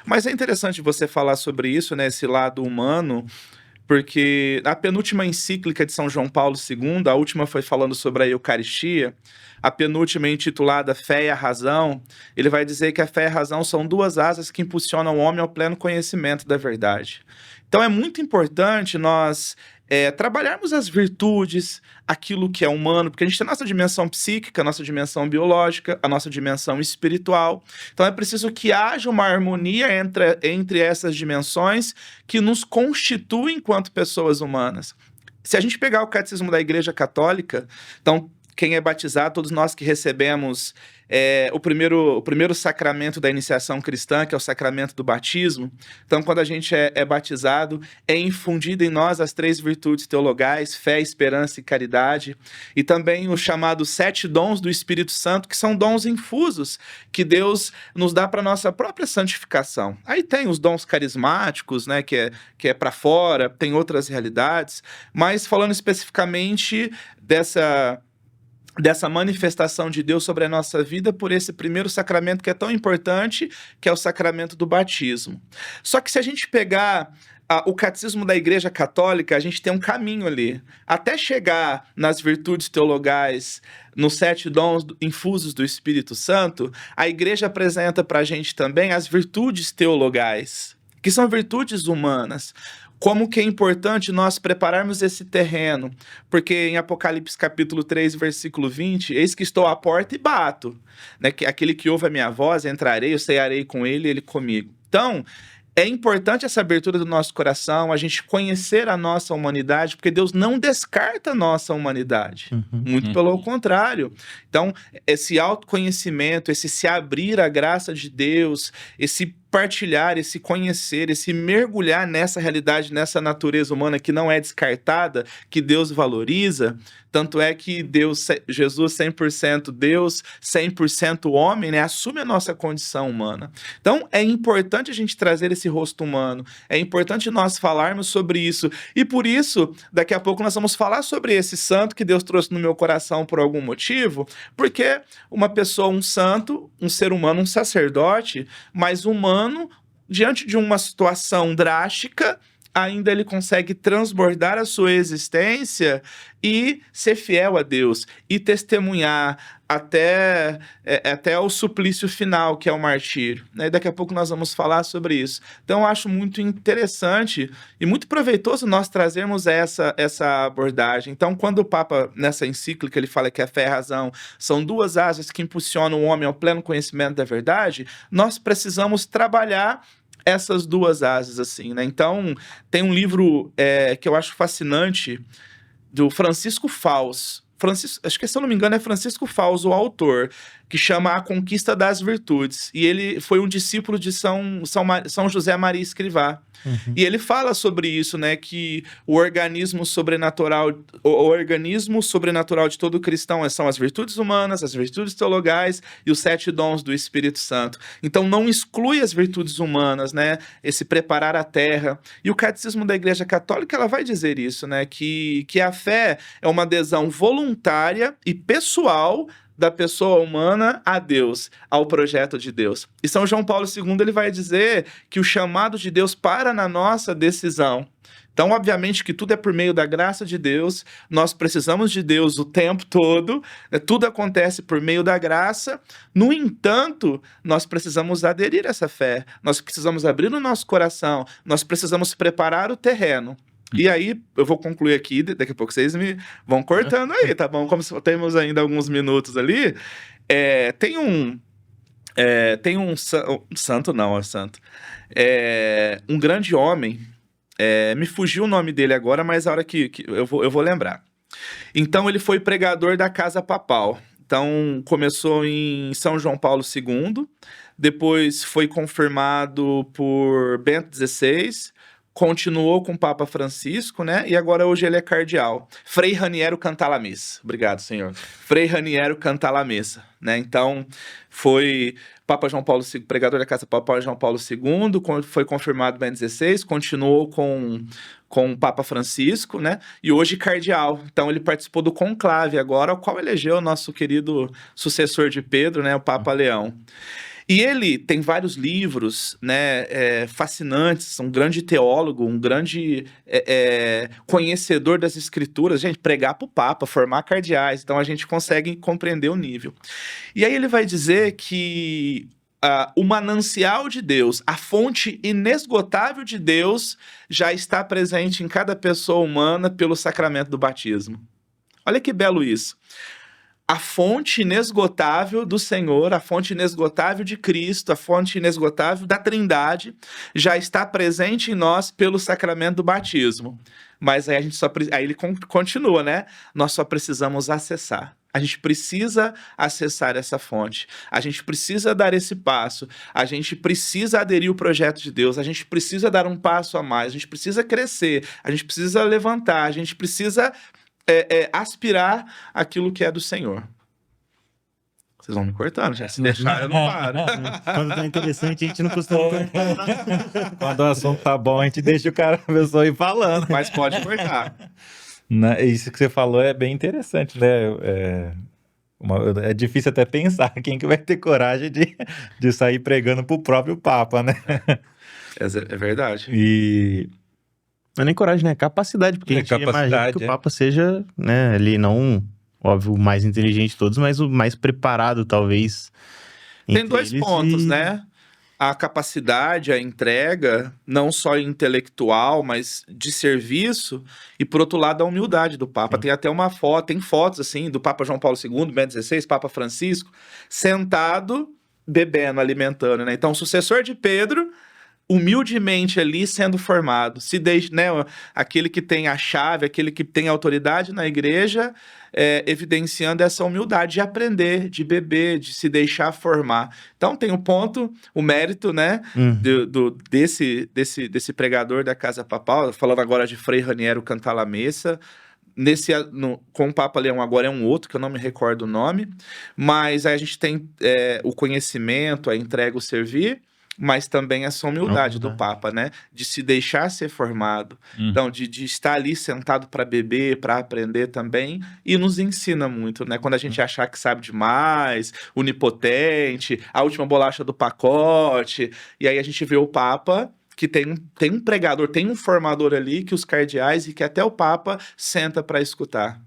Mas é interessante você falar sobre isso, né, esse lado humano, porque a penúltima encíclica de São João Paulo II, a última foi falando sobre a Eucaristia, a penúltima é intitulada Fé e a Razão, ele vai dizer que a fé e a razão são duas asas que impulsionam o homem ao pleno conhecimento da verdade. Então é muito importante nós trabalharmos as virtudes, aquilo que é humano, porque a gente tem a nossa dimensão psíquica, a nossa dimensão biológica, a nossa dimensão espiritual. Então é preciso que haja uma harmonia entre essas dimensões que nos constituem enquanto pessoas humanas. Se a gente pegar o catecismo da Igreja Católica, então quem é batizado, todos nós que recebemos o primeiro sacramento da iniciação cristã, que é o sacramento do batismo. Então, quando a gente é batizado, é infundida em nós as 3 virtudes teologais, fé, esperança e caridade, e também os chamados 7 dons do Espírito Santo, que são dons infusos, que Deus nos dá para a nossa própria santificação. Aí tem os dons carismáticos, né, que é para fora, tem outras realidades, mas falando especificamente dessa manifestação de Deus sobre a nossa vida por esse primeiro sacramento que é tão importante, que é o sacramento do batismo. Só que se a gente pegar o catecismo da Igreja Católica, a gente tem um caminho ali. Até chegar nas virtudes teologais, nos 7 dons infusos do Espírito Santo, a Igreja apresenta para a gente também as virtudes teologais, que são virtudes humanas. Como que é importante nós prepararmos esse terreno, porque em Apocalipse capítulo 3, versículo 20, eis que estou à porta e bato, né? Aquele que ouve a minha voz, entrarei, eu cearei com ele e ele comigo. Então, é importante essa abertura do nosso coração, a gente conhecer a nossa humanidade, porque Deus não descarta a nossa humanidade. Muito pelo contrário. Então, esse autoconhecimento, esse se abrir à graça de Deus, esse partilhar, esse conhecer, esse mergulhar nessa realidade, nessa natureza humana que não é descartada, que Deus valoriza. Tanto é que Jesus 100% Deus, 100% homem, né, assume a nossa condição humana. Então, é importante a gente trazer esse rosto humano, é importante nós falarmos sobre isso. E por isso, daqui a pouco nós vamos falar sobre esse santo que Deus trouxe no meu coração por algum motivo, porque uma pessoa, um santo, um ser humano, um sacerdote, mas humano, diante de uma situação drástica, ainda ele consegue transbordar a sua existência e ser fiel a Deus e testemunhar até o suplício final, que é o martírio. Né? Daqui a pouco nós vamos falar sobre isso. Então, eu acho muito interessante e muito proveitoso nós trazermos essa abordagem. Então, quando o Papa, nessa encíclica, ele fala que a fé e a razão são duas asas que impulsionam o homem ao pleno conhecimento da verdade, nós precisamos trabalhar essas duas asas, assim, né? Então, tem um livro que eu acho fascinante, do Francisco Fals. Acho que, se eu não me engano, é Francisco Fals, o autor, que chama A Conquista das Virtudes. E ele foi um discípulo de São José Maria Escrivá. E ele fala sobre isso, né? Que o organismo sobrenatural de todo cristão são as virtudes humanas, as virtudes teologais e os 7 dons do Espírito Santo. Então, não exclui as virtudes humanas, né? Esse preparar a terra. E o Catecismo da Igreja Católica, ela vai dizer isso, né? Que a fé é uma adesão voluntária e pessoal da pessoa humana a Deus, ao projeto de Deus. E São João Paulo II, ele vai dizer que o chamado de Deus para na nossa decisão. Então, obviamente que tudo é por meio da graça de Deus, nós precisamos de Deus o tempo todo, né? Tudo acontece por meio da graça. No entanto, nós precisamos aderir a essa fé, nós precisamos abrir o nosso coração, nós precisamos preparar o terreno. E aí, eu vou concluir aqui, daqui a pouco vocês me vão cortando aí, tá bom? Como temos ainda alguns minutos ali, tem um santo, não é santo, um grande homem, me fugiu o nome dele agora, mas a hora que eu vou lembrar. Então, ele foi pregador da Casa Papal. Então, começou em São João Paulo II, depois foi confirmado por Bento XVI, continuou com o Papa Francisco, né? E agora hoje ele é cardeal. Frei Raniero Cantalamessa. Obrigado, senhor. Frei Raniero Cantalamessa, né? Então, foi Papa João Paulo II, pregador da Casa Papal João Paulo II, foi confirmado Bento XVI, continuou com o Papa Francisco, né? E hoje cardeal. Então, ele participou do conclave agora, ao qual elegeu o nosso querido sucessor de Pedro, né? O Papa Leão. E ele tem vários livros, né, fascinantes, um grande teólogo, um grande conhecedor das escrituras. Gente, pregar para o Papa, formar cardeais, então a gente consegue compreender o nível. E aí ele vai dizer que o manancial de Deus, a fonte inesgotável de Deus, já está presente em cada pessoa humana pelo sacramento do batismo. Olha que belo isso. A fonte inesgotável do Senhor, a fonte inesgotável de Cristo, a fonte inesgotável da Trindade, já está presente em nós pelo sacramento do batismo. Mas aí aí ele continua, né? Nós só precisamos acessar. A gente precisa acessar essa fonte. A gente precisa dar esse passo. A gente precisa aderir ao projeto de Deus. A gente precisa dar um passo a mais. A gente precisa crescer. A gente precisa levantar. A gente precisa aspirar aquilo que é do Senhor. Vocês vão me cortando, já. Se deixar, eu não paro. Quando tá interessante, a gente não costuma cortar. Quando o assunto tá bom, a gente deixa a pessoa ir falando. Mas pode cortar. Isso que você falou é bem interessante, né? É difícil até pensar quem que vai ter coragem de sair pregando pro próprio Papa, né? É verdade. Não é nem coragem, né? É capacidade, porque a gente imagina que o Papa seja, né, ele não, óbvio, o mais inteligente de todos, mas o mais preparado, talvez. Tem dois pontos, né? A capacidade, a entrega, não só intelectual, mas de serviço, e por outro lado a humildade do Papa. Sim. Tem até uma foto, tem fotos assim, do Papa João Paulo II, Bento XVI, Papa Francisco, sentado, bebendo, alimentando, né? Então, o sucessor de Pedro, humildemente ali sendo formado, né, aquele que tem a chave, aquele que tem a autoridade na igreja, evidenciando essa humildade de aprender, de beber, de se deixar formar. Então tem o ponto, o mérito, né, desse pregador da Casa Papal, falando agora de Frei Raniero Cantalamessa. Com o Papa Leão agora é um outro, que eu não me recordo o nome, mas aí a gente tem o conhecimento, a entrega, o servir, mas também essa humildade do Papa, né? De se deixar ser formado. Então, de estar ali sentado para beber, para aprender também. E nos ensina muito, né? Quando a gente achar que sabe demais, onipotente, a última bolacha do pacote. E aí a gente vê o Papa, que tem um pregador, tem um formador ali, que os cardeais e que até o Papa senta para escutar.